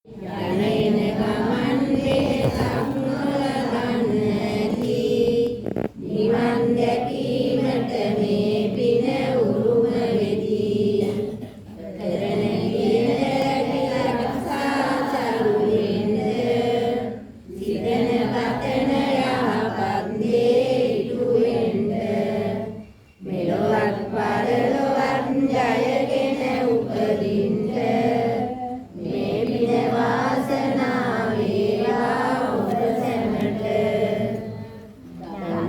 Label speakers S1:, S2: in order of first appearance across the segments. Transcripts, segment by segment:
S1: යන ගමන් වෙහසක් නොලබන්නකි. නිවන් දැකීමට මේ පින උරුම වෙති. කරන කියන රැකිරක්ෂා සරුවෙන්ද සිතන පතන යහපත් දේ ඉටුවෙන්ද මෙලොවත් පරලොවත් ජයගෙන උපදින්ද මේ පින වාසනාව වේවා ඔබ සැමට.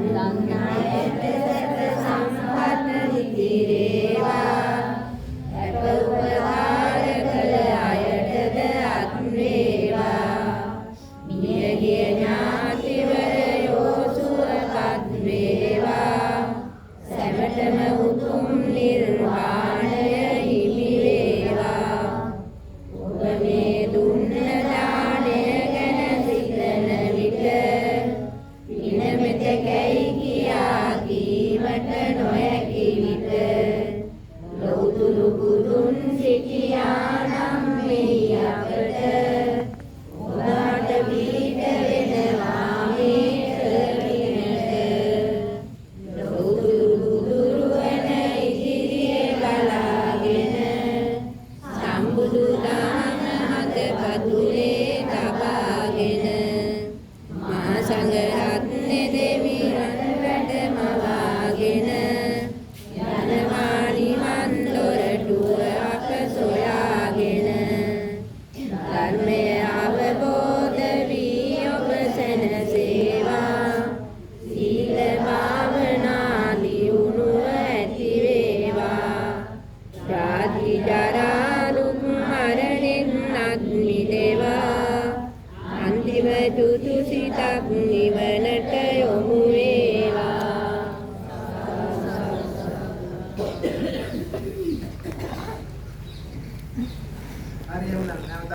S1: දන් නායක සැප සම්පත් නිතිරේවා. අප උපකාර කළ අයටද අත් වේවා. මියගිය ඥාතිවරයෝ සුවපත් වේවා. සැමටම උතුම් නිර්වාණය හිමි වේවා. ඔබ මේ දුන්න දානය ගැන සිතන විට පින මෙතෙකැයි කියා කීමට නොහැකි විට ලෞතුරු බුදුන් සිටියානම් මෙහි අපට ඔබට පිහිට වෙනවා මේ කරපිනට. ලෞතුරු බුදුරුවන ඉදිරියේ බලාගෙන සම්බුදු දහම හදපතුලේ තබාගෙන මා සංඝරත්නය දෙවියන් වැඩමවාගෙන යනවා නිවන් දොරටුව අප සොයාගෙන. ධර්මය අවබෝධ වී ඔබ සැනසේවා. සීල භාවනා දියුණුව ඇති වේවා. ජාති ජරා දුක් මරණෙන් අත් මිදේවා. අන්තිම තුතු සිතක් නිවනට යොමු